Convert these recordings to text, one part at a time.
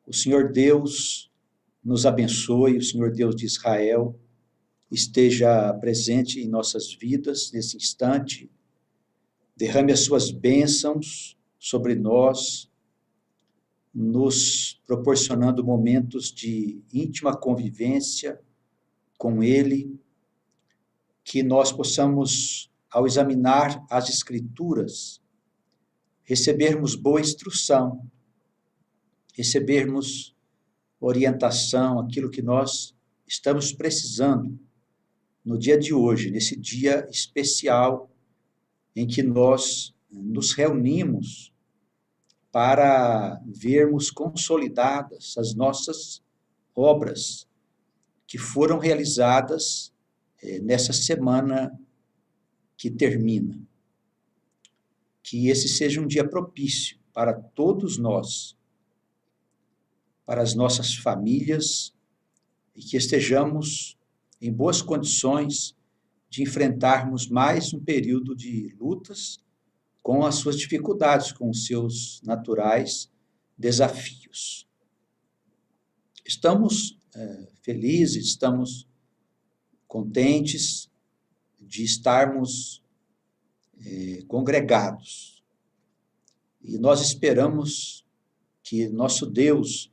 O Senhor Deus nos abençoe, o Senhor Deus de Israel esteja presente em nossas vidas nesse instante, derrame as suas bênçãos sobre nós, nos proporcionando momentos de íntima convivência com Ele, que nós possamos, ao examinar as Escrituras, recebermos boa instrução, recebermos orientação, aquilo que nós estamos precisando no dia de hoje, nesse dia especial em que nós nos reunimos para vermos consolidadas as nossas obras que foram realizadas nessa semana que termina. Que esse seja um dia propício para todos nós, para as nossas famílias, e que estejamos em boas condições de enfrentarmos mais um período de lutas com as suas dificuldades, com os seus naturais desafios. Estamos felizes, estamos contentes de estarmos congregados. E nós esperamos que nosso Deus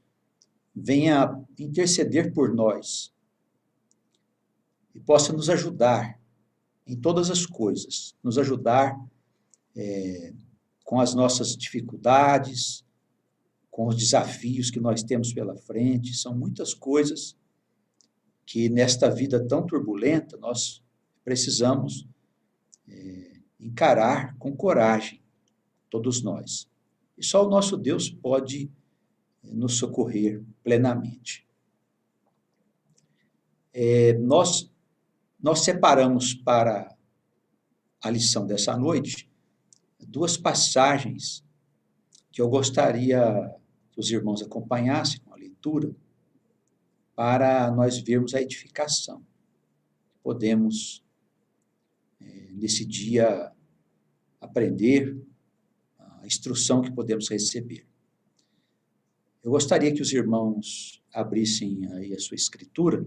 venha interceder por nós e possa nos ajudar em todas as coisas, nos ajudar com as nossas dificuldades, com os desafios que nós temos pela frente. São muitas coisas que nesta vida tão turbulenta nós precisamos encarar com coragem, todos nós. E só o nosso Deus pode nos socorrer plenamente. Nós separamos para a lição dessa noite duas passagens que eu gostaria que os irmãos acompanhassem com a leitura para nós vermos a edificação. Podemos, nesse dia, aprender a instrução que podemos receber. Eu gostaria que os irmãos abrissem aí a sua escritura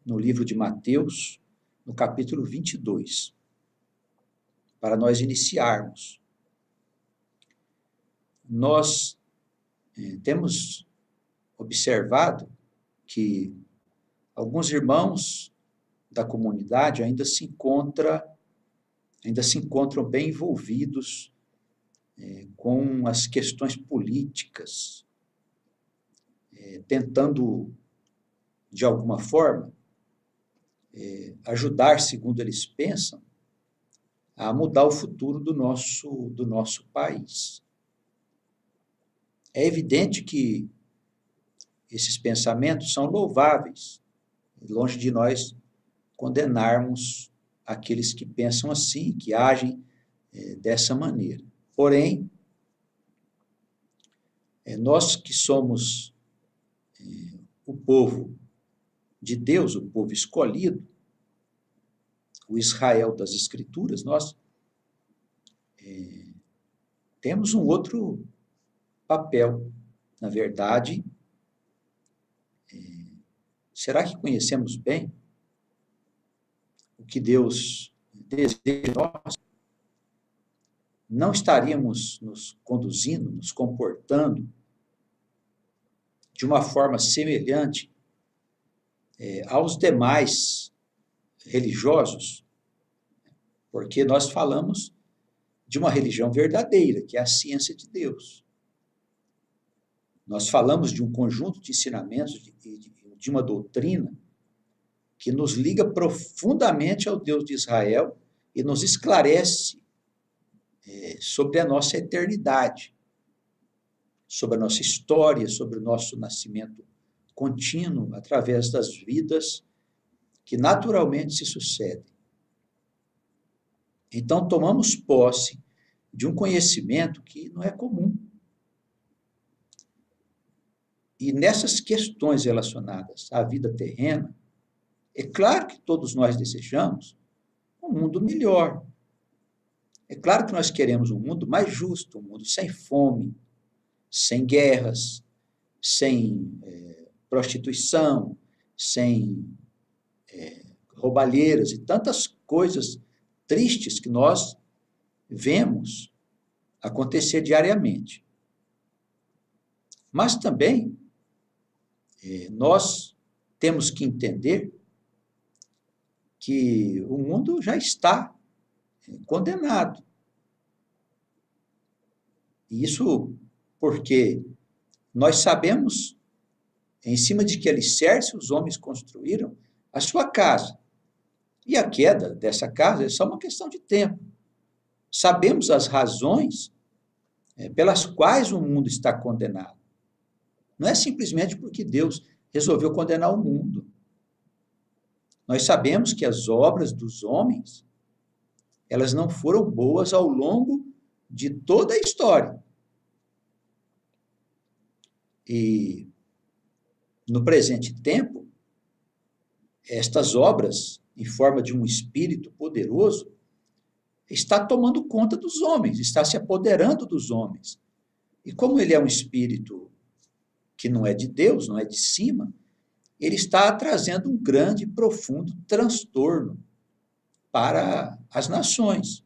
no livro de Mateus, no capítulo 22, para nós iniciarmos. Nós temos observado que alguns irmãos da comunidade ainda se encontram bem envolvidos com as questões políticas, tentando, de alguma forma, ajudar, segundo eles pensam, a mudar o futuro do nosso país. É evidente que esses pensamentos são louváveis, longe de nós condenarmos aqueles que pensam assim, que agem dessa maneira. Porém, nós que somos o povo de Deus, o povo escolhido, o Israel das Escrituras, nós temos um outro papel. Na verdade, será que conhecemos bem o que Deus deseja de nós? Não estaríamos nos conduzindo, nos comportando de uma forma semelhante aos demais religiosos? Porque nós falamos de uma religião verdadeira, que é a ciência de Deus. Nós falamos de um conjunto de ensinamentos, de uma doutrina que nos liga profundamente ao Deus de Israel e nos esclarece sobre a nossa eternidade, sobre a nossa história, sobre o nosso nascimento contínuo, através das vidas que naturalmente se sucedem. Então, tomamos posse de um conhecimento que não é comum. E nessas questões relacionadas à vida terrena, é claro que todos nós desejamos um mundo melhor. É claro que nós queremos um mundo mais justo, um mundo sem fome, sem guerras, sem prostituição, sem roubalheiras e tantas coisas tristes que nós vemos acontecer diariamente. Mas também nós temos que entender que o mundo já está condenado. E isso porque nós sabemos em cima de que alicerce os homens construíram a sua casa. E a queda dessa casa é só uma questão de tempo. Sabemos as razões pelas quais o mundo está condenado. Não é simplesmente porque Deus resolveu condenar o mundo. Nós sabemos que as obras dos homens, elas não foram boas ao longo de toda a história. E no presente tempo, estas obras, em forma de um espírito poderoso, está tomando conta dos homens, está se apoderando dos homens. E como ele é um espírito que não é de Deus, não é de cima, ele está trazendo um grande e profundo transtorno para as nações.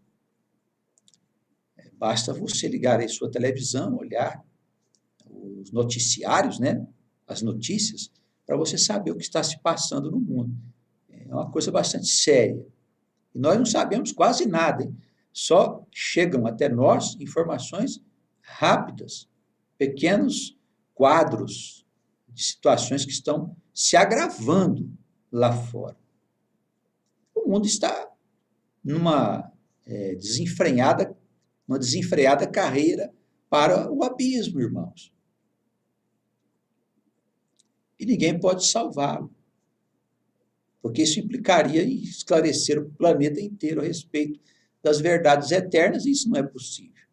Basta você ligar aí sua televisão, olhar os noticiários, né? As notícias, para você saber o que está se passando no mundo. É uma coisa bastante séria. E nós não sabemos quase nada, hein? Só chegam até nós informações rápidas, pequenos quadros de situações que estão se agravando lá fora. O mundo está numa desenfreada carreira para o abismo, irmãos. E ninguém pode salvá-lo, porque isso implicaria em esclarecer o planeta inteiro a respeito das verdades eternas, e isso não é possível.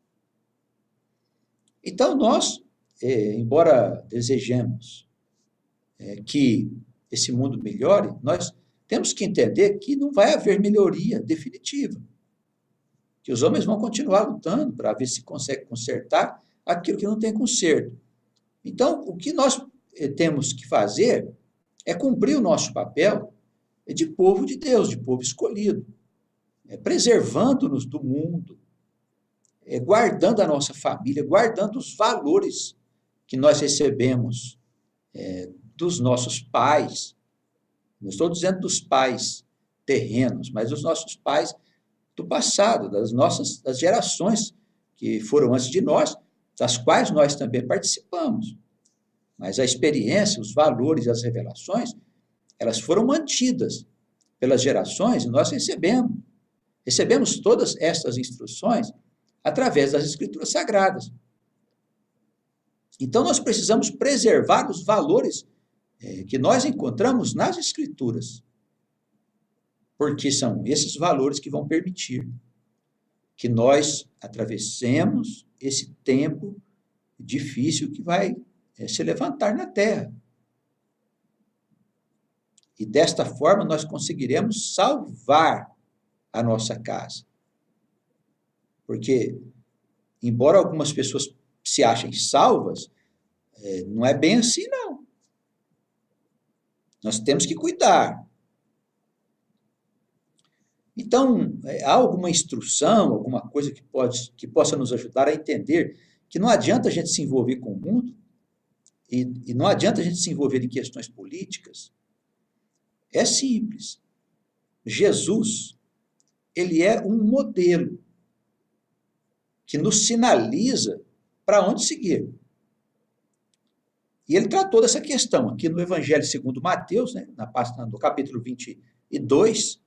Então, nós, embora desejemos que esse mundo melhore, nós temos que entender que não vai haver melhoria definitiva, que os homens vão continuar lutando para ver se consegue consertar aquilo que não tem conserto. Então, o que nós temos que fazer é cumprir o nosso papel de povo de Deus, de povo escolhido, preservando-nos do mundo, guardando a nossa família, guardando os valores que nós recebemos dos nossos pais. Não estou dizendo dos pais terrenos, mas dos nossos pais do passado, das gerações que foram antes de nós, das quais nós também participamos. Mas a experiência, os valores e as revelações, elas foram mantidas pelas gerações e nós recebemos. Recebemos todas estas instruções através das Escrituras Sagradas. Então, nós precisamos preservar os valores que nós encontramos nas Escrituras, porque são esses valores que vão permitir que nós atravessemos esse tempo difícil que vai se levantar na Terra. E desta forma nós conseguiremos salvar a nossa casa. Porque, embora algumas pessoas se achem salvas, não é bem assim, não. Nós temos que cuidar. Então, há alguma instrução, alguma coisa que possa nos ajudar a entender que não adianta a gente se envolver com o mundo e não adianta a gente se envolver em questões políticas. É simples. Jesus, ele é um modelo que nos sinaliza para onde seguir. E ele tratou dessa questão aqui no Evangelho segundo Mateus, né, no capítulo 22,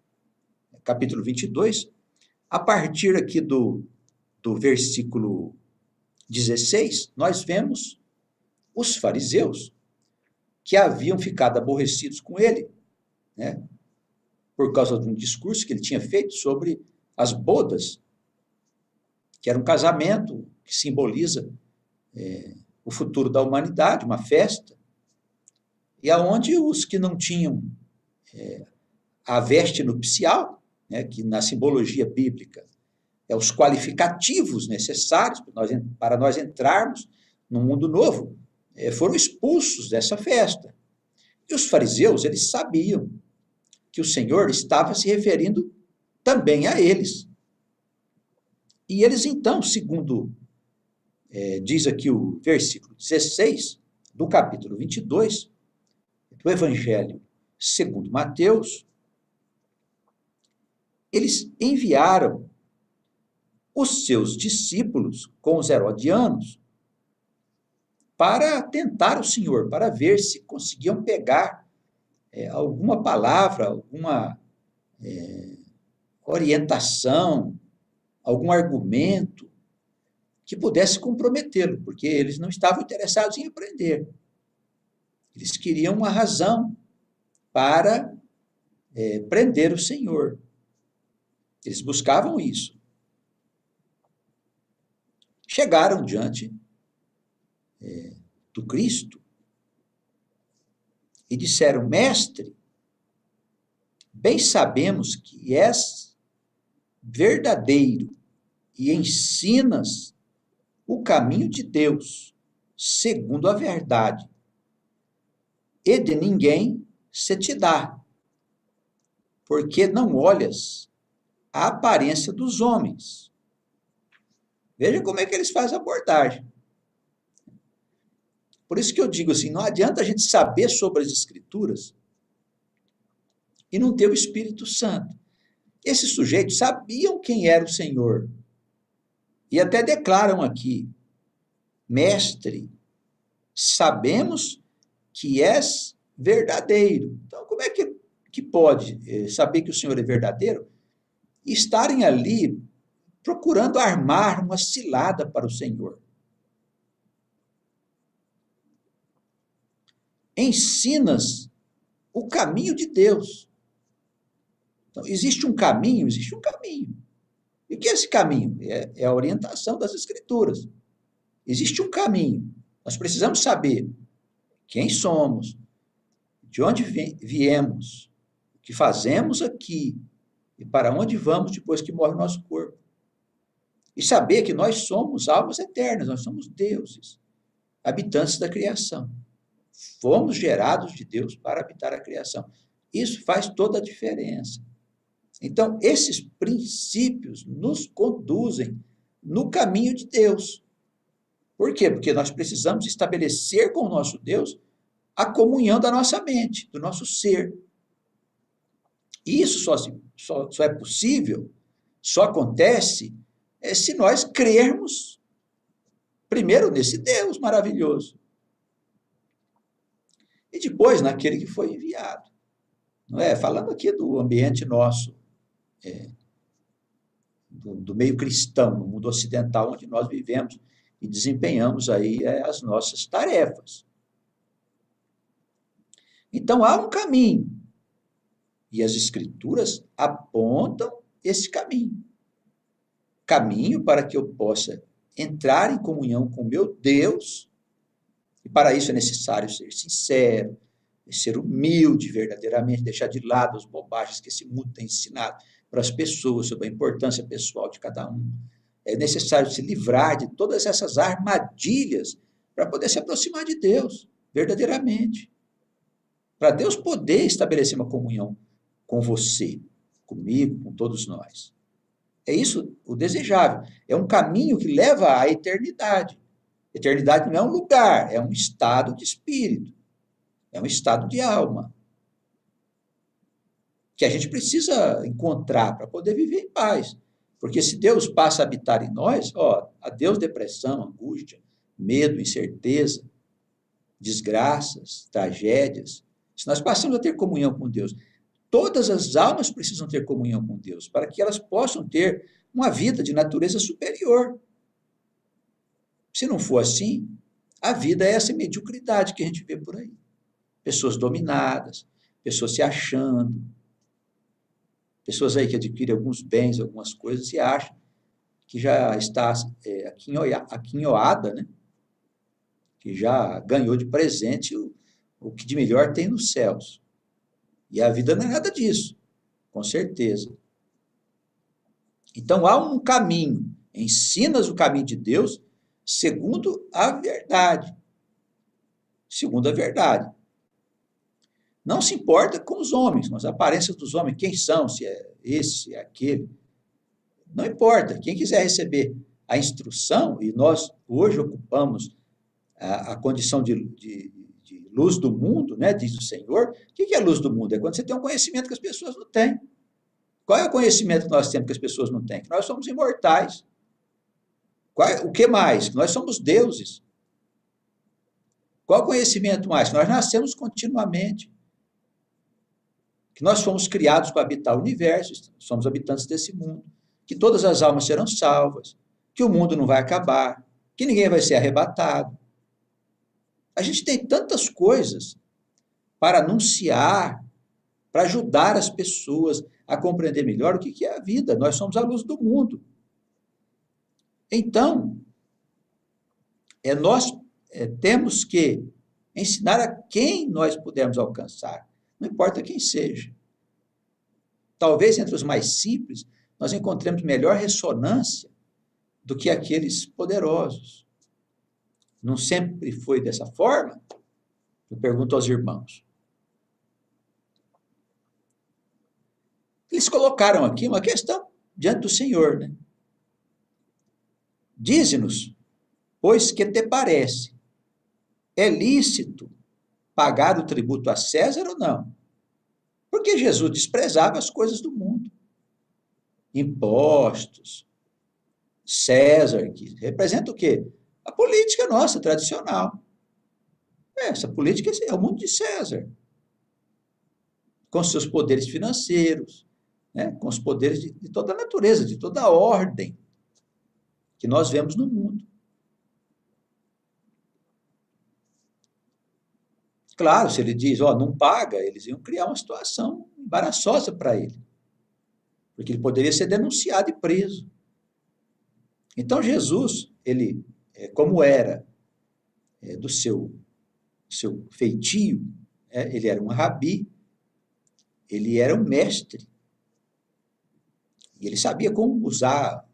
a partir aqui do versículo 16, nós vemos os fariseus que haviam ficado aborrecidos com ele, né, por causa de um discurso que ele tinha feito sobre as bodas, que era um casamento que simboliza o futuro da humanidade, uma festa, e aonde os que não tinham a veste nupcial, né, que na simbologia bíblica os qualificativos necessários para nós entrarmos num mundo novo, foram expulsos dessa festa. E os fariseus, eles sabiam que o Senhor estava se referindo também a eles. E eles então, segundo diz aqui o versículo 16 do capítulo 22 do Evangelho segundo Mateus, eles enviaram os seus discípulos com os herodianos para tentar o Senhor, para ver se conseguiam pegar alguma palavra, alguma orientação, algum argumento que pudesse comprometê-lo, porque eles não estavam interessados em aprender. Eles queriam uma razão para prender o Senhor. Eles buscavam isso. Chegaram diante do Cristo e disseram: Mestre, bem sabemos que és verdadeiro e ensinas o caminho de Deus, segundo a verdade, e de ninguém se te dá, porque não olhas a aparência dos homens. Veja como é que eles fazem a abordagem. Por isso que eu digo assim, não adianta a gente saber sobre as Escrituras e não ter o Espírito Santo. Esses sujeitos sabiam quem era o Senhor. E até declaram aqui: Mestre, sabemos que és verdadeiro. Então, como é que pode saber que o Senhor é verdadeiro e estarem ali procurando armar uma cilada para o Senhor? Ensinas o caminho de Deus. Então, existe um caminho, existe um caminho. E o que é esse caminho? É a orientação das Escrituras. Existe um caminho. Nós precisamos saber quem somos, de onde viemos, o que fazemos aqui e para onde vamos depois que morre o nosso corpo. E saber que nós somos almas eternas, nós somos deuses, habitantes da criação. Fomos gerados de Deus para habitar a criação. Isso faz toda a diferença. Então, esses princípios nos conduzem no caminho de Deus. Por quê? Porque nós precisamos estabelecer com o nosso Deus a comunhão da nossa mente, do nosso ser. E isso só é possível, só acontece se nós crermos, primeiro, nesse Deus maravilhoso. E depois naquele que foi enviado. Não é? Falando aqui do ambiente nosso, do meio cristão, no mundo ocidental, onde nós vivemos e desempenhamos aí as nossas tarefas. Então, há um caminho, e as Escrituras apontam esse caminho. Caminho para que eu possa entrar em comunhão com meu Deus, e para isso é necessário ser sincero, ser humilde verdadeiramente, deixar de lado as bobagens que esse mundo tem ensinado para as pessoas sobre a importância pessoal de cada um. É necessário se livrar de todas essas armadilhas para poder se aproximar de Deus verdadeiramente. Para Deus poder estabelecer uma comunhão com você, comigo, com todos nós. É isso o desejável. É um caminho que leva à eternidade. Eternidade não é um lugar, é um estado de espírito. É um estado de alma. Que a gente precisa encontrar para poder viver em paz. Porque se Deus passa a habitar em nós, adeus depressão, angústia, medo, incerteza, desgraças, tragédias. Se nós passamos a ter comunhão com Deus, todas as almas precisam ter comunhão com Deus, para que elas possam ter uma vida de natureza superior. Se não for assim, a vida é essa mediocridade que a gente vê por aí. Pessoas dominadas, pessoas se achando, pessoas aí que adquirem alguns bens, algumas coisas e acham que já está aquinhoada, né? Que já ganhou de presente o que de melhor tem nos céus. E a vida não é nada disso, com certeza. Então há um caminho, ensinas o caminho de Deus segundo a verdade. segundo a verdade. Não se importa com os homens, com as aparências dos homens, quem são, se é esse, se é aquele. Não importa. Quem quiser receber a instrução, e nós hoje ocupamos a condição de luz do mundo, né, diz o Senhor. O que é luz do mundo? É quando você tem um conhecimento que as pessoas não têm. Qual é o conhecimento que nós temos que as pessoas não têm? Que nós somos imortais. O que mais? Que nós somos deuses. Qual conhecimento mais? Que nós nascemos continuamente. Que nós fomos criados para habitar o universo, somos habitantes desse mundo. Que todas as almas serão salvas. Que o mundo não vai acabar. Que ninguém vai ser arrebatado. A gente tem tantas coisas para anunciar, para ajudar as pessoas a compreender melhor o que é a vida. Nós somos a luz do mundo. Então, nós temos que ensinar a quem nós pudermos alcançar, não importa quem seja. Talvez entre os mais simples, nós encontremos melhor ressonância do que aqueles poderosos. Não sempre foi dessa forma? Eu pergunto aos irmãos. Eles colocaram aqui uma questão diante do Senhor, né? Dize-nos, pois que te parece, é lícito pagar o tributo a César ou não? Porque Jesus desprezava as coisas do mundo. Impostos, César, que representa o quê? A política nossa, tradicional. Essa política é o mundo de César, com seus poderes financeiros, né? Com os poderes de toda a natureza, de toda a ordem que nós vemos no mundo. Claro, se ele diz, não paga, eles iam criar uma situação embaraçosa para ele, porque ele poderia ser denunciado e preso. Então, Jesus, ele, como era do seu feitio, ele era um rabi, ele era um mestre, e ele sabia como usar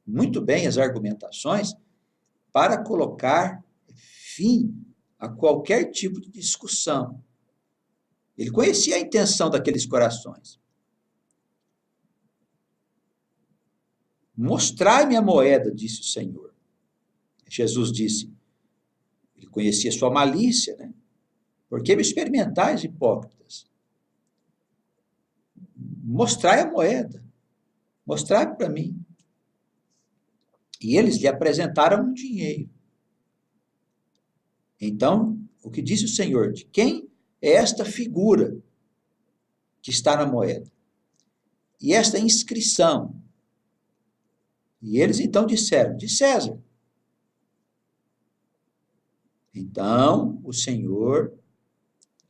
muito bem as argumentações para colocar fim a qualquer tipo de discussão. Ele conhecia a intenção daqueles corações. Mostrai-me a moeda, disse o Senhor. Jesus disse, ele conhecia sua malícia, né? Por que me experimentais, hipócritas? Mostrai a moeda. Mostrai para mim. E eles lhe apresentaram um dinheiro. Então, o que disse o Senhor? De quem é esta figura que está na moeda? E esta inscrição? E eles então disseram, de César. Então, o Senhor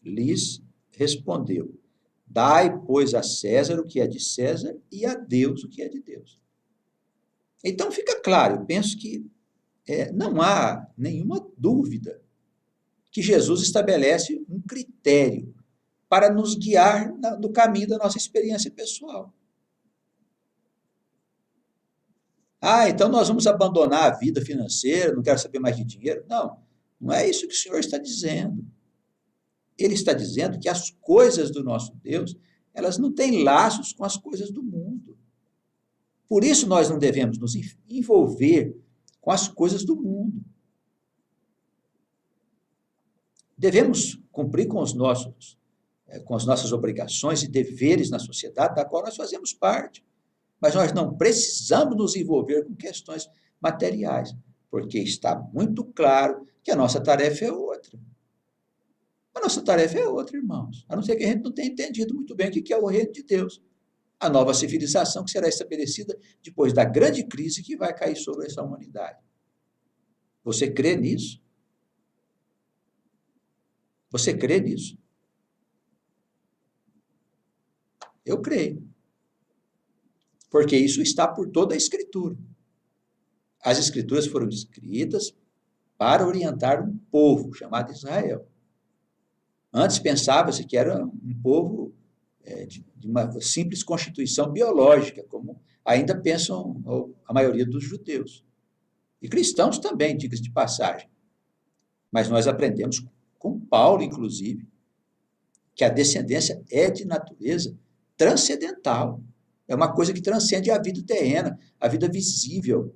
lhes respondeu, dai, pois, a César o que é de César e a Deus o que é de Deus. Então, fica claro, eu penso que não há nenhuma dúvida que Jesus estabelece um critério para nos guiar no caminho da nossa experiência pessoal. Então nós vamos abandonar a vida financeira, não quero saber mais de dinheiro. Não, não é isso que o Senhor está dizendo. Ele está dizendo que as coisas do nosso Deus, elas não têm laços com as coisas do mundo. Por isso nós não devemos nos envolver com as coisas do mundo. Devemos cumprir com as nossas obrigações e deveres na sociedade da qual nós fazemos parte. Mas nós não precisamos nos envolver com questões materiais, porque está muito claro que a nossa tarefa é outra. A nossa tarefa é outra, irmãos. A não ser que a gente não tenha entendido muito bem o que é o reino de Deus. A nova civilização que será estabelecida depois da grande crise que vai cair sobre essa humanidade. Você crê nisso? Você crê nisso? Eu creio. Porque isso está por toda a Escritura. As Escrituras foram escritas para orientar um povo chamado Israel. Antes pensava-se que era um povo de uma simples constituição biológica, como ainda pensam a maioria dos judeus. E cristãos também, diga-se de passagem. Mas nós aprendemos com Paulo, inclusive, que a descendência é de natureza transcendental. É uma coisa que transcende a vida terrena, a vida visível.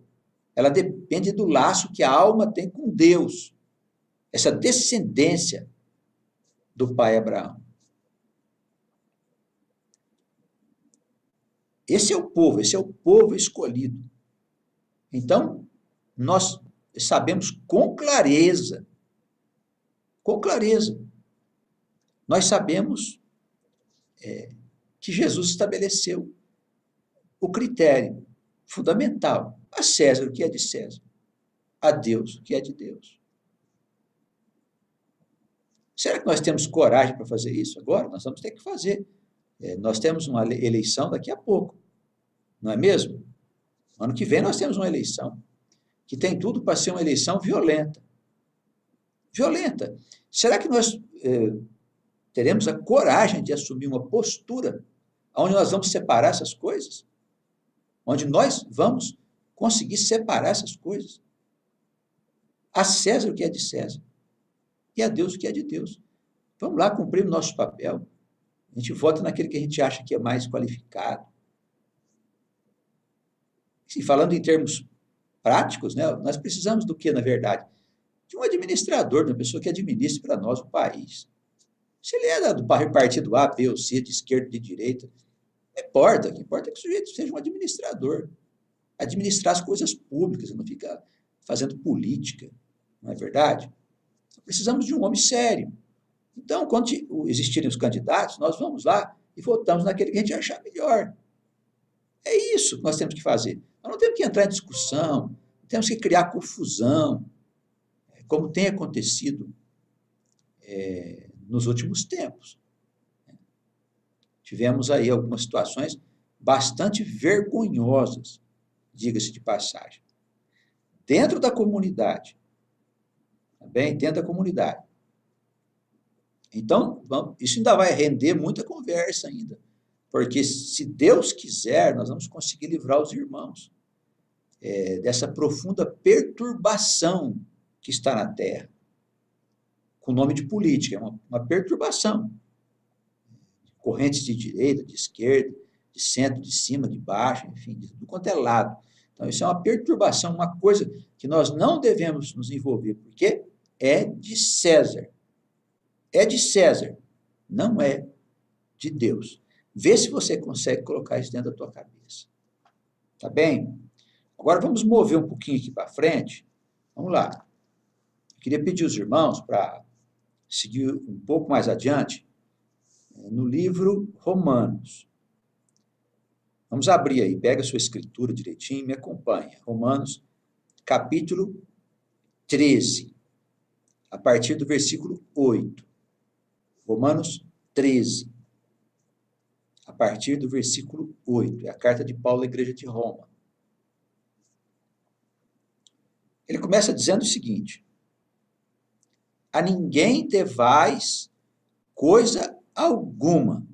Ela depende do laço que a alma tem com Deus. Essa descendência do pai Abraão. Esse é o povo escolhido. Então, nós sabemos com clareza, nós sabemos que Jesus estabeleceu o critério fundamental: a César o que é de César, a Deus o que é de Deus. Será que nós temos coragem para fazer isso agora? Nós vamos ter que fazer. Nós temos uma eleição daqui a pouco, não é mesmo? Ano que vem nós temos uma eleição que tem tudo para ser uma eleição violenta. Violenta. Será que nós teremos a coragem de assumir uma postura onde nós vamos separar essas coisas? Onde nós vamos conseguir separar essas coisas? A César o que é de César e a Deus o que é de Deus. Vamos lá cumprir o nosso papel. A gente vota naquele que a gente acha que é mais qualificado. E falando em termos práticos, né, nós precisamos do que, na verdade? De um administrador, de uma pessoa que administre para nós o país. Se ele é do partido A, B ou C, de esquerda, de direita, não importa. O que importa é que o sujeito seja um administrador. Administrar as coisas públicas, não ficar fazendo política. Não é verdade? Precisamos de um homem sério. Então, quando existirem os candidatos, nós vamos lá e votamos naquele que a gente achar melhor. É isso que nós temos que fazer. Nós não temos que entrar em discussão, não temos que criar confusão, como tem acontecido nos últimos tempos. Tivemos aí algumas situações bastante vergonhosas, diga-se de passagem, dentro da comunidade. Também dentro da comunidade. Então, isso ainda vai render muita conversa ainda. Porque, se Deus quiser, nós vamos conseguir livrar os irmãos dessa profunda perturbação que está na Terra. Com o nome de política, é uma perturbação. Correntes de direita, de esquerda, de centro, de cima, de baixo, enfim, de tudo quanto é lado. Então, isso é uma perturbação, uma coisa que nós não devemos nos envolver, porque é de César. É de César, não é de Deus. Vê se você consegue colocar isso dentro da tua cabeça. Tá bem? Agora vamos mover um pouquinho aqui para frente. Vamos lá. Eu queria pedir aos irmãos para seguir um pouco mais adiante no livro Romanos. Vamos abrir aí, pega a sua escritura direitinho e me acompanha. Romanos, capítulo 13, a partir do versículo 8. Romanos 13, a partir do versículo 8. É a carta de Paulo à igreja de Roma. Ele começa dizendo o seguinte: a ninguém devais coisa alguma,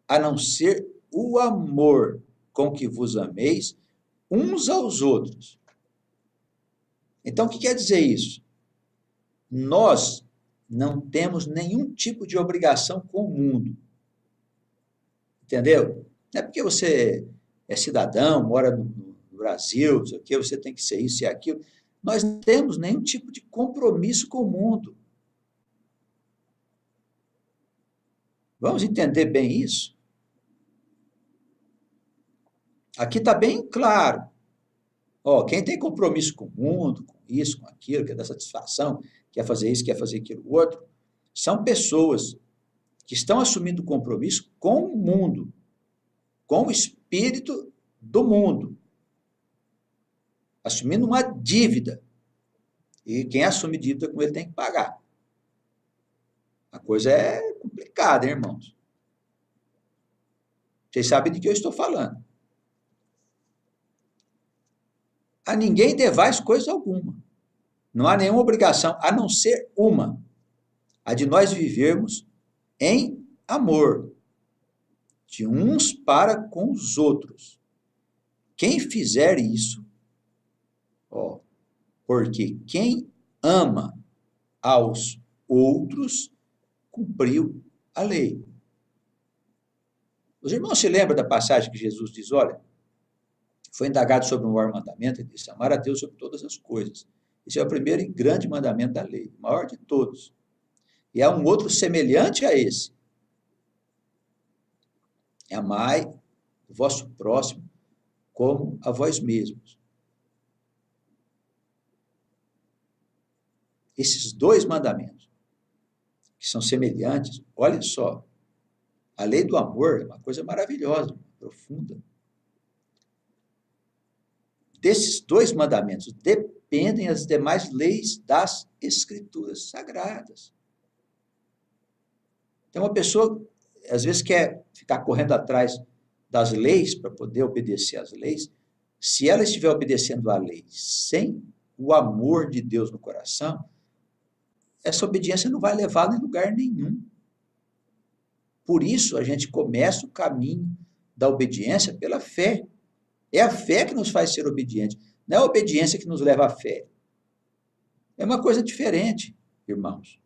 a não ser o amor com que vos ameis uns aos outros. Então, o que quer dizer isso? Nós não temos nenhum tipo de obrigação com o mundo. Entendeu? Não é porque você é cidadão, mora no Brasil, não sei o quê, você tem que ser isso e aquilo. Nós não temos nenhum tipo de compromisso com o mundo. Vamos entender bem isso? Aqui está bem claro. Quem tem compromisso com o mundo, com isso, com aquilo, quer dar satisfação, quer fazer isso, quer fazer aquilo outro, são pessoas que estão assumindo compromisso com o mundo, com o espírito do mundo, assumindo uma dívida. E quem assume dívida com ele tem que pagar. A coisa é complicada, hein, irmãos? Vocês sabem de que eu estou falando. A ninguém devais coisa alguma. Não há nenhuma obrigação, a não ser uma, a de nós vivermos em amor, de uns para com os outros. Quem fizer isso, porque quem ama aos outros, cumpriu a lei. Os irmãos se lembram da passagem que Jesus diz, olha, foi indagado sobre o maior mandamento, ele disse, amar a Deus sobre todas as coisas. Esse é o primeiro e grande mandamento da lei, o maior de todos. E há um outro semelhante a esse. Amai o vosso próximo como a vós mesmos. Esses dois mandamentos, que são semelhantes, olha só, a lei do amor é uma coisa maravilhosa, profunda. Desses dois mandamentos dependem as demais leis das Escrituras Sagradas. Então, uma pessoa, às vezes, quer ficar correndo atrás das leis para poder obedecer às leis. Se ela estiver obedecendo à lei sem o amor de Deus no coração, essa obediência não vai levá-la em lugar nenhum. Por isso, a gente começa o caminho da obediência pela fé. É a fé que nos faz ser obedientes, não é a obediência que nos leva à fé. É uma coisa diferente, irmãos.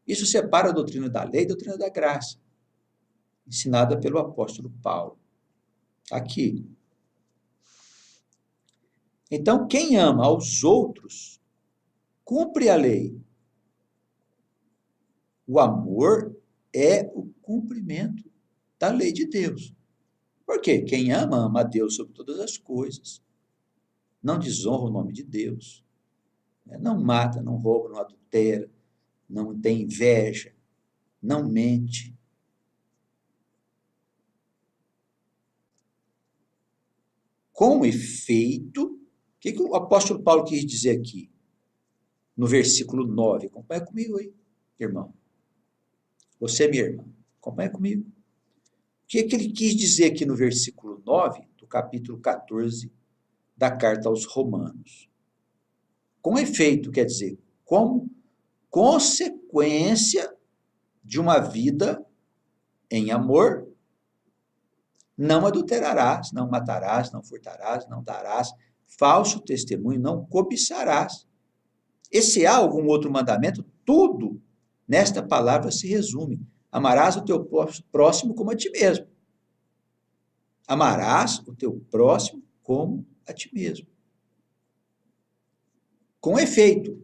Isso separa a doutrina da lei da doutrina da graça, ensinada pelo apóstolo Paulo. Aqui. Então, quem ama aos outros, cumpre a lei. O amor é o cumprimento da lei de Deus. Porque quem ama, ama a Deus sobre todas as coisas. Não desonra o nome de Deus. Não mata, não rouba, não adultera, não tem inveja, não mente. Com efeito, o que o apóstolo Paulo quis dizer aqui? No versículo 9. Acompanha comigo aí, irmão. Você, minha irmã, acompanha comigo. O que ele quis dizer aqui no versículo 9, do capítulo 14 da carta aos Romanos? Com efeito, quer dizer, como consequência de uma vida em amor, não adulterarás, não matarás, não furtarás, não darás falso testemunho, não cobiçarás. E se há algum outro mandamento, tudo nesta palavra se resume. Amarás o teu próximo como a ti mesmo. Amarás o teu próximo como a ti mesmo. Com efeito.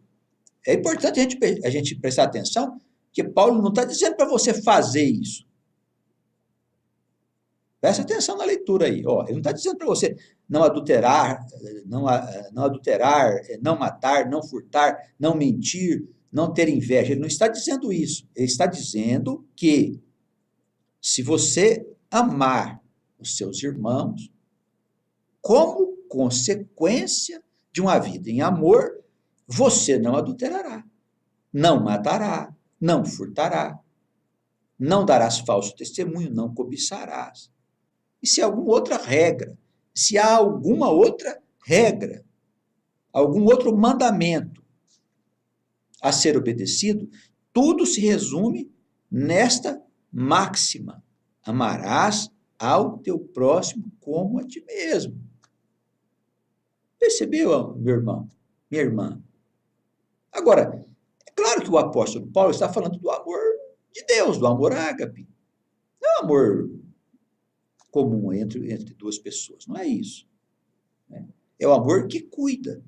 É importante a gente prestar atenção que Paulo não está dizendo para você fazer isso. Presta atenção na leitura aí. Ó, ele não está dizendo para você não adulterar, não matar, não furtar, não mentir, não ter inveja. Ele não está dizendo isso. Ele está dizendo que se você amar os seus irmãos, como consequência de uma vida em amor, você não adulterará, não matará, não furtará, não darás falso testemunho, não cobiçarás. E se há alguma outra regra, se há alguma outra regra, algum outro mandamento a ser obedecido, tudo se resume nesta máxima: amarás ao teu próximo como a ti mesmo. Percebeu, meu irmão, minha irmã? Agora, é claro que o apóstolo Paulo está falando do amor de Deus, do amor ágape. Não é um amor comum entre duas pessoas, não é isso. É o amor que cuida.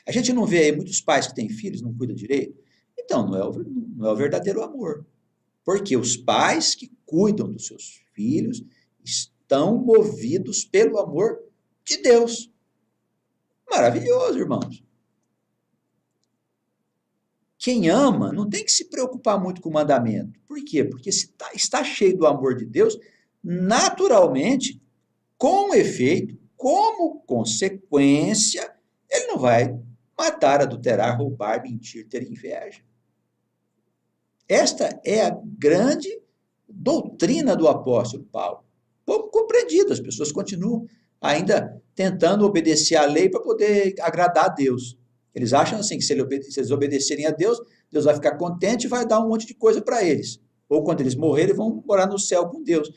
A gente não vê aí muitos pais que têm filhos e não cuidam direito? Então, não é o verdadeiro amor. Porque os pais que cuidam dos seus filhos estão movidos pelo amor de Deus. Maravilhoso, irmãos. Quem ama não tem que se preocupar muito com o mandamento. Por quê? Porque se está cheio do amor de Deus, naturalmente, com efeito, como consequência, ele não vai matar, adulterar, roubar, mentir, ter inveja. Esta é a grande doutrina do apóstolo Paulo. Pouco compreendida, as pessoas continuam ainda tentando obedecer à lei para poder agradar a Deus. Eles acham assim que se eles obedecerem a Deus, Deus vai ficar contente e vai dar um monte de coisa para eles. Ou quando eles morrerem, vão morar no céu com Deus.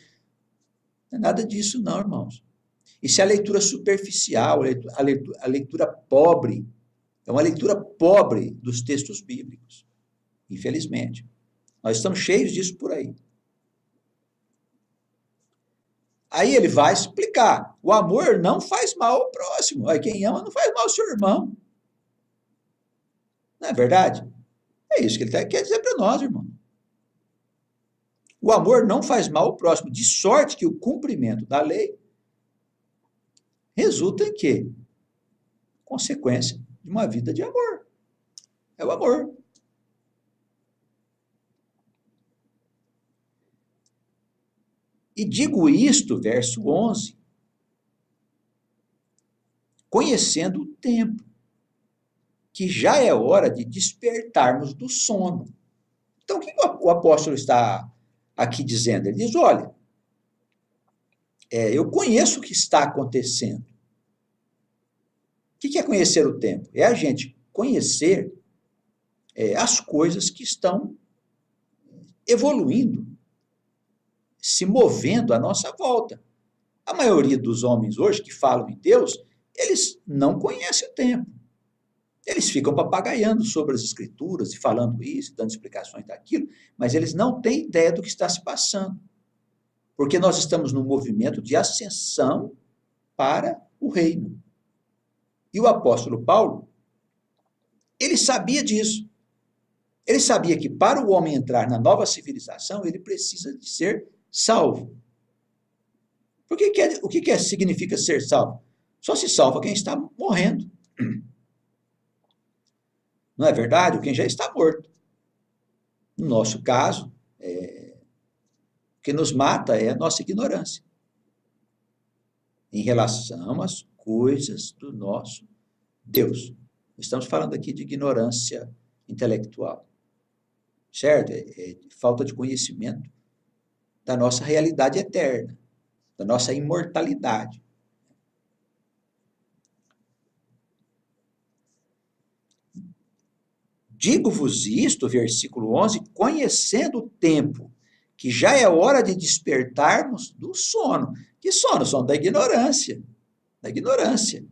Não é nada disso não, irmãos. Isso é a leitura superficial, a leitura pobre É uma leitura pobre dos textos bíblicos, infelizmente. Nós estamos cheios disso por aí. Aí ele vai explicar: o amor não faz mal ao próximo. Aí quem ama não faz mal ao seu irmão. Não é verdade? É isso que ele quer dizer para nós, irmão. O amor não faz mal ao próximo, de sorte que o cumprimento da lei resulta em quê? Consequência de uma vida de amor. É o amor. E digo isto, verso 11, conhecendo o tempo, que já é hora de despertarmos do sono. Então, o que o apóstolo está aqui dizendo? Ele diz: olha, eu conheço o que está acontecendo. O que é conhecer o tempo? É a gente conhecer as coisas que estão evoluindo, se movendo à nossa volta. A maioria dos homens hoje que falam em Deus, eles não conhecem o tempo. Eles ficam papagaiando sobre as escrituras e falando isso, dando explicações daquilo, mas eles não têm ideia do que está se passando. Porque nós estamos num movimento de ascensão para o reino. E o apóstolo Paulo, ele sabia disso. Ele sabia que para o homem entrar na nova civilização, ele precisa de ser salvo. O que significa ser salvo? Só se salva quem está morrendo. Não é verdade? Quem já está morto. No nosso caso, o que nos mata é a nossa ignorância em relação às coisas do nosso Deus. Estamos falando aqui de ignorância intelectual, certo? Falta de conhecimento da nossa realidade eterna, da nossa imortalidade. Digo-vos isto, versículo 11, conhecendo o tempo, que já é hora de despertarmos do sono. Que sono? Sono da ignorância. Da ignorância.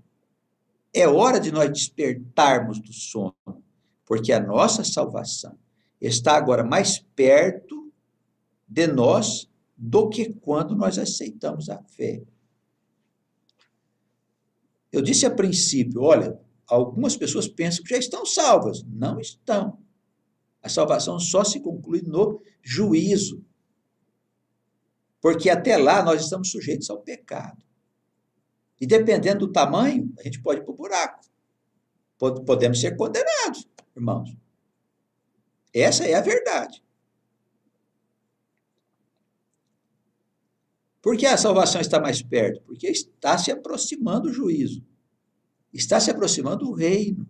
É hora de nós despertarmos do sono, porque a nossa salvação está agora mais perto de nós do que quando nós aceitamos a fé. Eu disse a princípio, olha, algumas pessoas pensam que já estão salvas. Não estão. A salvação só se conclui no juízo. Porque até lá nós estamos sujeitos ao pecado. E dependendo do tamanho, a gente pode ir para o buraco. Podemos ser condenados, irmãos. Essa é a verdade. Por que a salvação está mais perto? Porque está se aproximando o juízo. Está se aproximando o reino.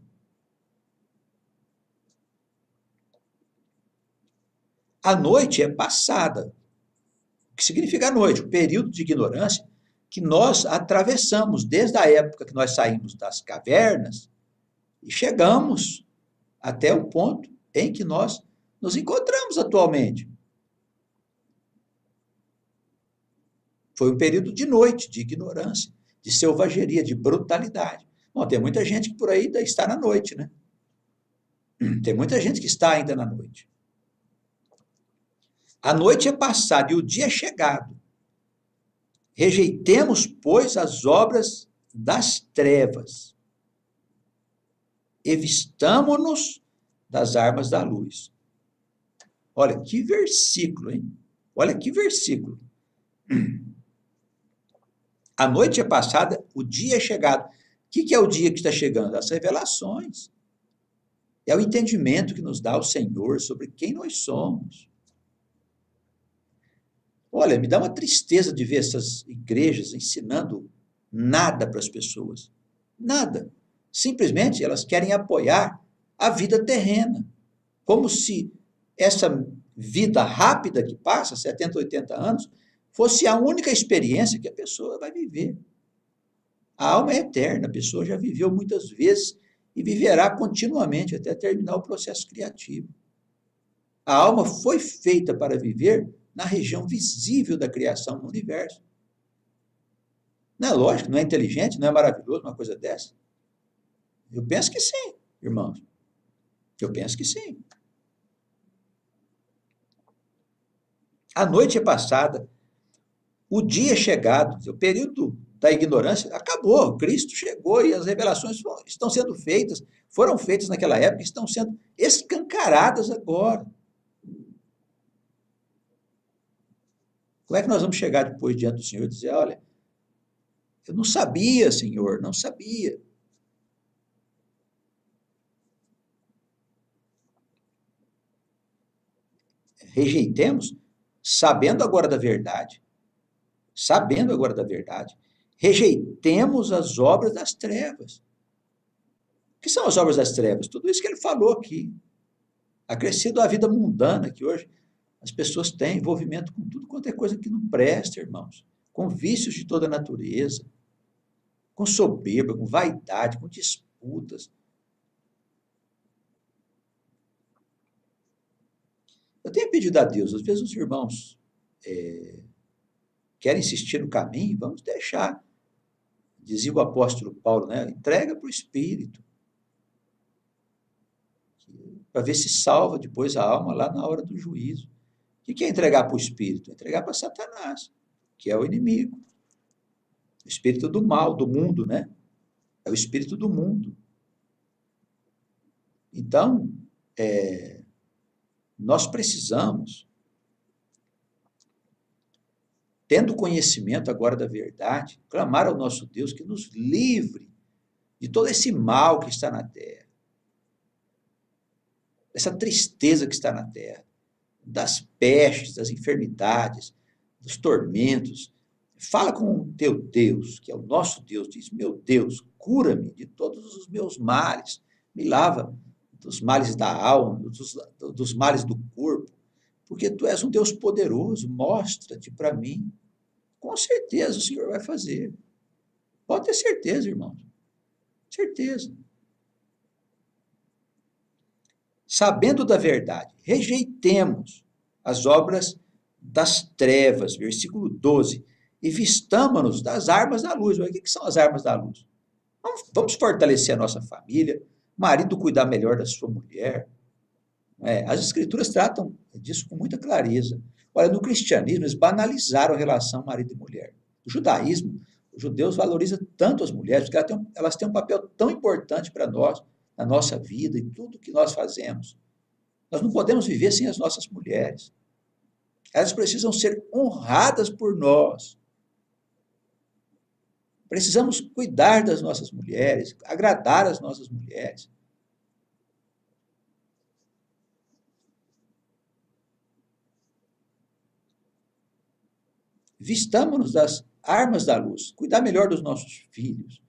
A noite é passada. O que significa a noite? O período de ignorância que nós atravessamos desde a época que nós saímos das cavernas e chegamos até o ponto em que nós nos encontramos atualmente. Foi um período de noite, de ignorância, de selvageria, de brutalidade. Bom, tem muita gente que por aí está na noite, né? Tem muita gente que está ainda na noite. A noite é passada e o dia é chegado. Rejeitemos, pois, as obras das trevas e vistamo-nos das armas da luz. Olha que versículo, hein? Olha que versículo. A noite é passada, o dia é chegado. O que é o dia que está chegando? As revelações. É o entendimento que nos dá o Senhor sobre quem nós somos. Olha, me dá uma tristeza de ver essas igrejas ensinando nada para as pessoas. Nada. Simplesmente elas querem apoiar a vida terrena. Como se essa vida rápida que passa, 70, 80 anos, fosse a única experiência que a pessoa vai viver. A alma é eterna, a pessoa já viveu muitas vezes e viverá continuamente até terminar o processo criativo. A alma foi feita para viver na região visível da criação no universo. Não é lógico, não é inteligente, não é maravilhoso uma coisa dessa? Eu penso que sim. irmãos? Eu penso que sim. A noite é passada, o dia é chegado, o período da ignorância acabou, Cristo chegou e as revelações estão sendo feitas, foram feitas naquela época, estão sendo escancaradas agora. Como é que nós vamos chegar depois diante do Senhor e dizer, olha, eu não sabia, Senhor, não sabia. Rejeitemos, sabendo agora da verdade, rejeitemos as obras das trevas. O que são as obras das trevas? Tudo isso que ele falou aqui. Acrescido à vida mundana, que hoje as pessoas têm envolvimento com tudo quanto é coisa que não presta, irmãos. Com vícios de toda natureza, com soberba, com vaidade, com disputas. Eu tenho pedido a Deus, às vezes os irmãos querem insistir no caminho, vamos deixar. Dizia o apóstolo Paulo, né? Entrega para o Espírito, para ver se salva depois a alma lá na hora do juízo. O que é entregar para o Espírito? Entregar para Satanás, que é o inimigo. O espírito do mal, do mundo, né? É o espírito do mundo. Então, nós precisamos, tendo conhecimento agora da verdade, clamar ao nosso Deus que nos livre de todo esse mal que está na terra, essa tristeza que está na terra, das pestes, das enfermidades, dos tormentos. Fala com o teu Deus, que é o nosso Deus, diz, meu Deus, cura-me de todos os meus males, me lava dos males da alma, dos males do corpo, porque tu és um Deus poderoso, mostra-te para mim. Com certeza o Senhor vai fazer. Pode ter certeza, irmãos. Certeza. Sabendo da verdade, rejeitemos as obras das trevas, versículo 12, e vistamo-nos das armas da luz. O que são as armas da luz? Vamos fortalecer a nossa família, o marido cuidar melhor da sua mulher. As escrituras tratam disso com muita clareza. Olha, no cristianismo, eles banalizaram a relação marido e mulher. No judaísmo, os judeus valorizam tanto as mulheres, porque elas têm um papel tão importante para nós, na nossa vida e tudo que nós fazemos. Nós não podemos viver sem as nossas mulheres. Elas precisam ser honradas por nós. Precisamos cuidar das nossas mulheres, agradar as nossas mulheres. Vistamo-nos das armas da luz, cuidar melhor dos nossos filhos.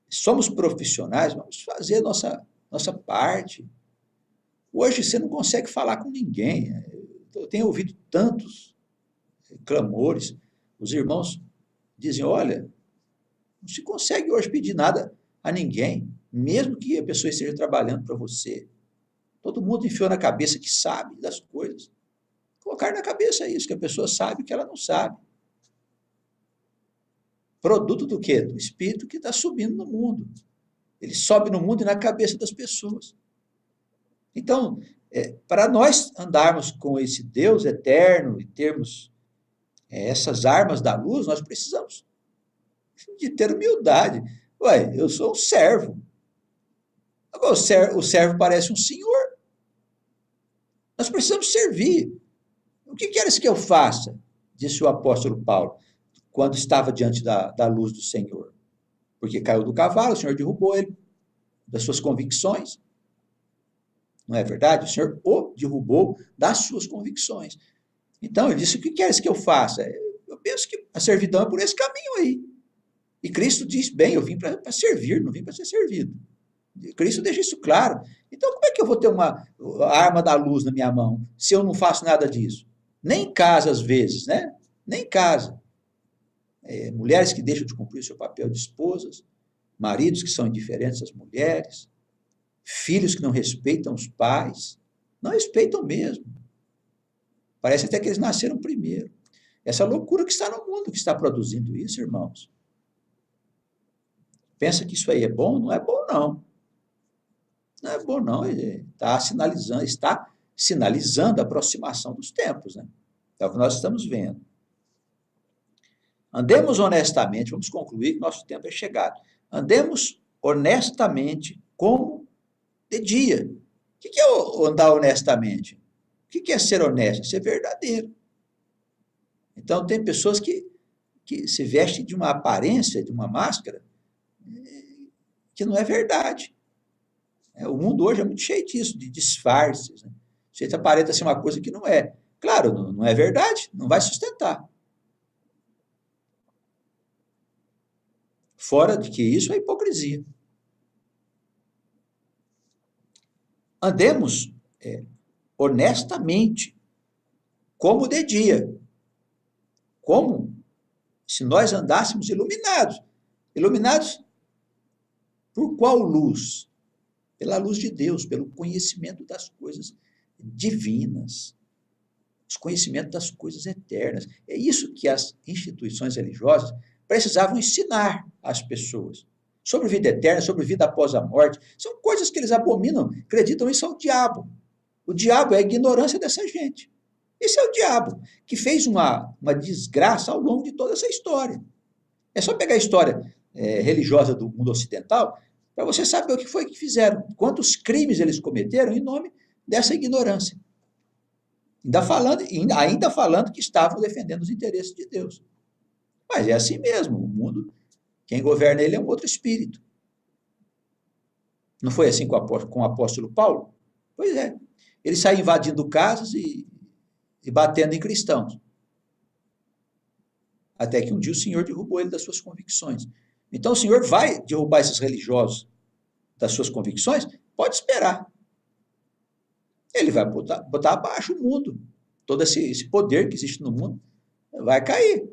Somos profissionais, vamos fazer a nossa parte. Hoje você não consegue falar com ninguém. Eu tenho ouvido tantos clamores. Os irmãos dizem, olha, não se consegue hoje pedir nada a ninguém, mesmo que a pessoa esteja trabalhando para você. Todo mundo enfiou na cabeça que sabe das coisas. Colocar na cabeça isso, que a pessoa sabe que ela não sabe. Produto do quê? Do espírito que está subindo no mundo. Ele sobe no mundo e na cabeça das pessoas. Então, para nós andarmos com esse Deus eterno e termos essas armas da luz, nós precisamos de ter humildade. Ué, eu sou um servo. Agora, o servo parece um senhor. Nós precisamos servir. O que queres que eu faça? Disse o apóstolo Paulo, quando estava diante da luz do Senhor. Porque caiu do cavalo, o Senhor derrubou ele das suas convicções. Não é verdade? O Senhor o derrubou das suas convicções. Então, ele disse, o que queres que eu faça? Eu penso que a servidão é por esse caminho aí. E Cristo diz, bem, eu vim para servir, não vim para ser servido. Cristo deixa isso claro. Então, como é que eu vou ter uma arma da luz na minha mão, se eu não faço nada disso? Nem em casa, às vezes, né? Nem em casa. Mulheres que deixam de cumprir o seu papel de esposas, maridos que são indiferentes às mulheres, filhos que não respeitam os pais, não respeitam mesmo. Parece até que eles nasceram primeiro. Essa loucura que está no mundo que está produzindo isso, irmãos. Pensa que isso aí é bom? Não é bom, não. Não é bom, não. Está sinalizando a aproximação dos tempos, né? É o que nós estamos vendo. Andemos honestamente, vamos concluir que nosso tempo é chegado. Andemos honestamente como de dia. O que é andar honestamente? O que é ser honesto? Ser verdadeiro. Então, tem pessoas que se vestem de uma aparência, de uma máscara, que não é verdade. O mundo hoje é muito cheio disso, de disfarces. Né? O jeito aparenta ser uma coisa que não é. Claro, não é verdade, não vai sustentar. Fora de que isso é hipocrisia. Andemos honestamente, como de dia. Como se nós andássemos iluminados. Iluminados por qual luz? Pela luz de Deus, pelo conhecimento das coisas divinas, os conhecimentos das coisas eternas. É isso que as instituições religiosas precisavam ensinar às pessoas. Sobre vida eterna, sobre vida após a morte. São coisas que eles abominam, acreditam isso ao diabo. O diabo é a ignorância dessa gente. Esse é o diabo, que fez uma desgraça ao longo de toda essa história. É só pegar a história religiosa do mundo ocidental para você saber o que foi que fizeram, quantos crimes eles cometeram em nome dessa ignorância. Ainda falando que estavam defendendo os interesses de Deus. Mas é assim mesmo, o mundo, quem governa ele é um outro espírito. Não foi assim com o apóstolo Paulo? Pois é. Ele sai invadindo casas e batendo em cristãos. Até que um dia o Senhor derrubou ele das suas convicções. Então o Senhor vai derrubar esses religiosos das suas convicções? Pode esperar. Ele vai botar abaixo o mundo. Todo esse poder que existe no mundo vai cair.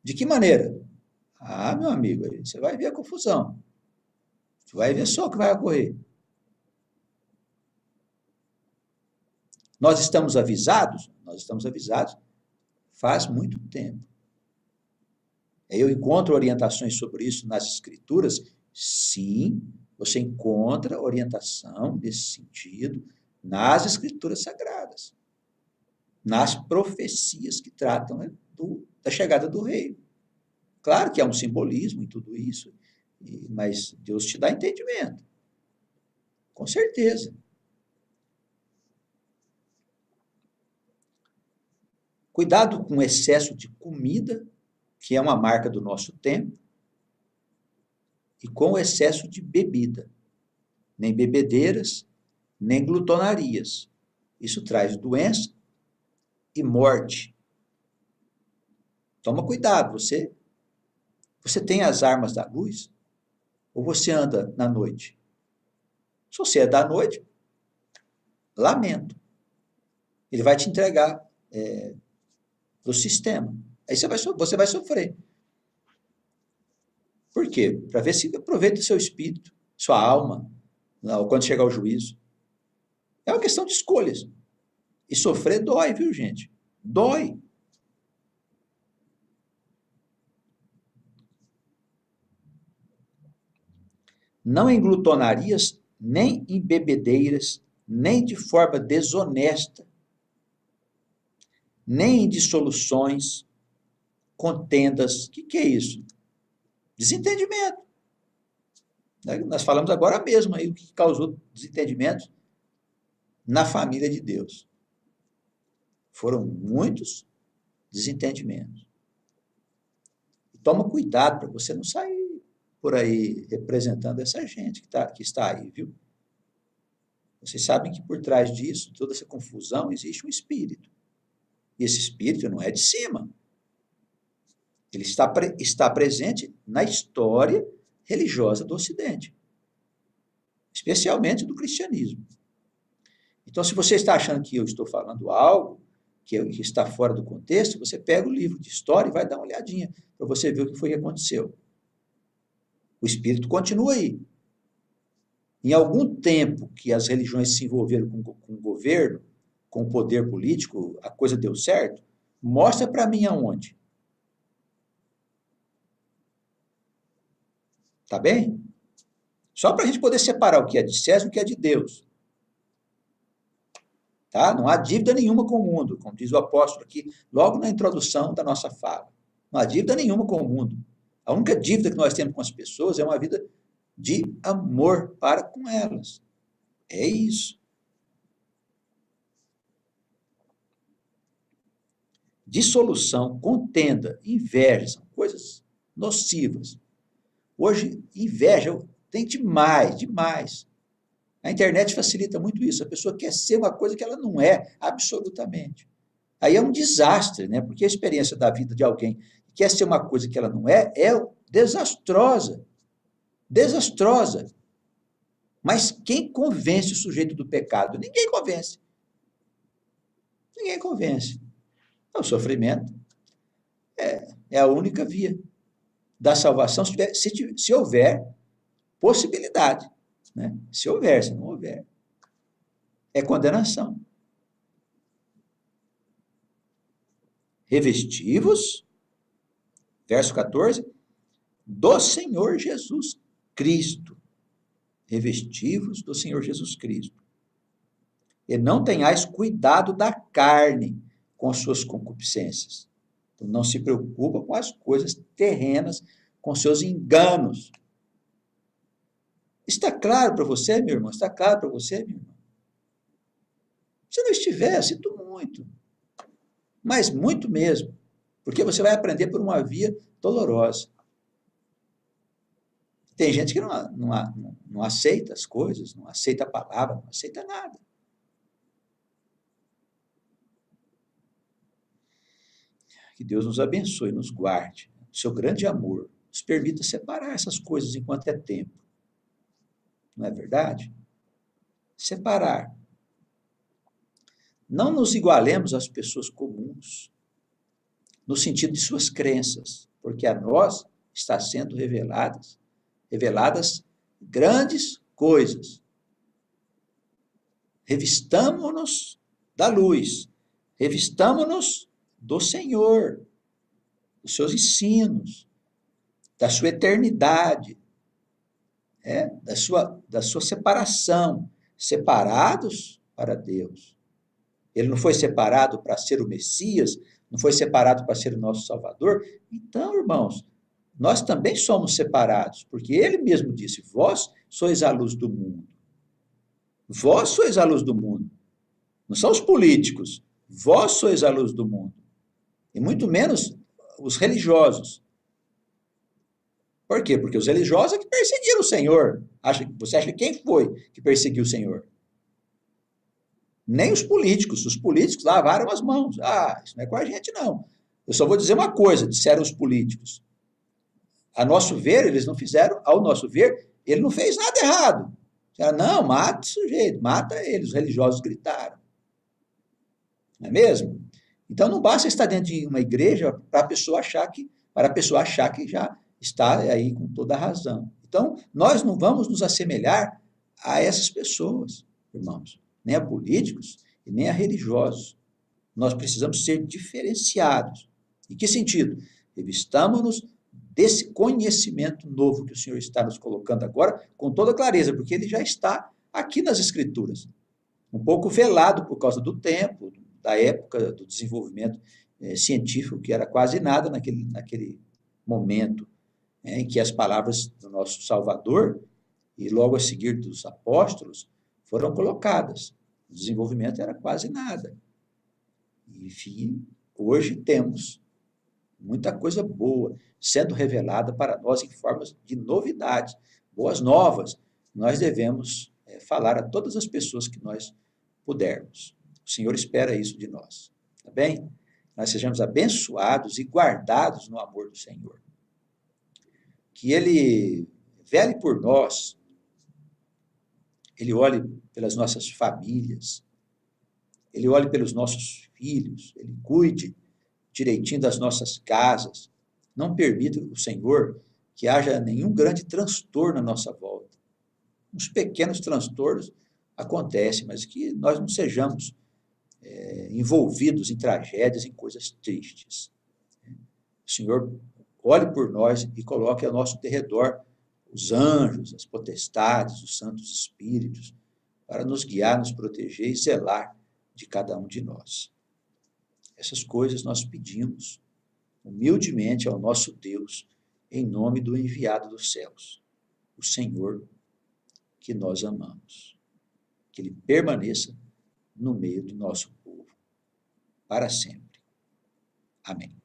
De que maneira? Ah, meu amigo, você vai ver a confusão. Você vai ver só o que vai ocorrer. Nós estamos avisados? Nós estamos avisados faz muito tempo. Eu encontro orientações sobre isso nas escrituras? Sim, você encontra orientação nesse sentido nas escrituras sagradas, nas profecias que tratam da chegada do rei. Claro que há um simbolismo em tudo isso, mas Deus te dá entendimento. Com certeza. Cuidado com o excesso de comida, que é uma marca do nosso tempo, e com o excesso de bebida. Nem bebedeiras, nem glutonarias. Isso traz doença e morte. Toma cuidado, você tem as armas da luz ou você anda na noite? Se você é da noite, lamento. Ele vai te entregar para o sistema. Aí você vai sofrer. Por quê? Para ver se aproveita o seu espírito, sua alma, quando chegar o juízo. É uma questão de escolhas. E sofrer dói, viu, gente? Dói. Não em glutonarias, nem em bebedeiras, nem de forma desonesta, nem em dissoluções, contendas. O que é isso? Desentendimento. Nós falamos agora mesmo aí o que causou desentendimento na família de Deus. Foram muitos desentendimentos. Toma cuidado para você não sair por aí representando essa gente que está aí, viu? Vocês sabem que por trás disso, toda essa confusão, existe um espírito. E esse espírito não é de cima. Ele está presente na história religiosa do Ocidente, especialmente do cristianismo. Então, se você está achando que eu estou falando algo que está fora do contexto, você pega o livro de história e vai dar uma olhadinha para você ver o que foi que aconteceu. O espírito continua aí. Em algum tempo que as religiões se envolveram com o governo, com o poder político, a coisa deu certo, mostra para mim aonde. Tá bem? Só para a gente poder separar o que é de César e o que é de Deus. Tá? Não há dívida nenhuma com o mundo, como diz o apóstolo aqui, logo na introdução da nossa fala. Não há dívida nenhuma com o mundo. A única dívida que nós temos com as pessoas é uma vida de amor para com elas. É isso. Dissolução, contenda, inveja, são coisas nocivas. Hoje, inveja tem demais, demais. A internet facilita muito isso. A pessoa quer ser uma coisa que ela não é, absolutamente. Aí é um desastre, né? Porque a experiência da vida de alguém que quer ser uma coisa que ela não é desastrosa. Desastrosa. Mas quem convence o sujeito do pecado? Ninguém convence. Ninguém convence. O sofrimento é a única via da salvação, se houver possibilidade. Né? Se houver, se não houver, é condenação. Revestivos, verso 14, do Senhor Jesus Cristo. Revestivos do Senhor Jesus Cristo. E não tenhais cuidado da carne com suas concupiscências. Então, não se preocupa com as coisas terrenas, com seus enganos. Está claro para você, meu irmão? Está claro para você, minha irmã? Se não estiver, sinto muito. Mas muito mesmo. Porque você vai aprender por uma via dolorosa. Tem gente que não aceita as coisas, não aceita a palavra, não aceita nada. Que Deus nos abençoe, nos guarde. O seu grande amor nos permita separar essas coisas enquanto é tempo. Não é verdade? Separar. Não nos igualemos às pessoas comuns, no sentido de suas crenças, porque a nós está sendo reveladas grandes coisas. Revistamo-nos da luz, revistamo-nos do Senhor, dos seus ensinos, da sua eternidade, da sua separação, separados para Deus. Ele não foi separado para ser o Messias, não foi separado para ser o nosso Salvador. Então, irmãos, nós também somos separados, porque ele mesmo disse, vós sois a luz do mundo. Vós sois a luz do mundo. Não são os políticos, vós sois a luz do mundo. E muito menos os religiosos. Por quê? Porque os religiosos é que perseguiram o Senhor. Você acha que quem foi que perseguiu o Senhor? Nem os políticos. Os políticos lavaram as mãos. Isso não é com a gente, não. Eu só vou dizer uma coisa, disseram os políticos. A nosso ver, eles não fizeram, ao nosso ver, ele não fez nada errado. Disseram, não, mata o sujeito, mata ele. Os religiosos gritaram. Não é mesmo? Então, não basta estar dentro de uma igreja para a pessoa achar que já está aí com toda a razão. Então, nós não vamos nos assemelhar a essas pessoas, irmãos, nem a políticos e nem a religiosos. Nós precisamos ser diferenciados. Em que sentido? Revistamo-nos desse conhecimento novo que o Senhor está nos colocando agora, com toda clareza, porque ele já está aqui nas Escrituras. Um pouco velado por causa do tempo, da época do desenvolvimento científico, que era quase nada naquele momento em que as palavras do nosso Salvador, e logo a seguir dos apóstolos, foram colocadas. O desenvolvimento era quase nada. Enfim, hoje temos muita coisa boa sendo revelada para nós em formas de novidades, boas novas. Nós devemos falar a todas as pessoas que nós pudermos. O Senhor espera isso de nós, tá bem? Nós sejamos abençoados e guardados no amor do Senhor. Que Ele vele por nós, Ele olhe pelas nossas famílias, Ele olhe pelos nossos filhos, Ele cuide direitinho das nossas casas. Não permita o Senhor que haja nenhum grande transtorno à nossa volta. Uns pequenos transtornos acontecem, mas que nós não sejamos envolvidos em tragédias, em coisas tristes. O Senhor olhe por nós e coloque ao nosso derredor os anjos, as potestades, os santos espíritos, para nos guiar, nos proteger e zelar de cada um de nós. Essas coisas nós pedimos humildemente ao nosso Deus, em nome do enviado dos céus, o Senhor que nós amamos. Que Ele permaneça no meio do nosso povo, para sempre. Amém.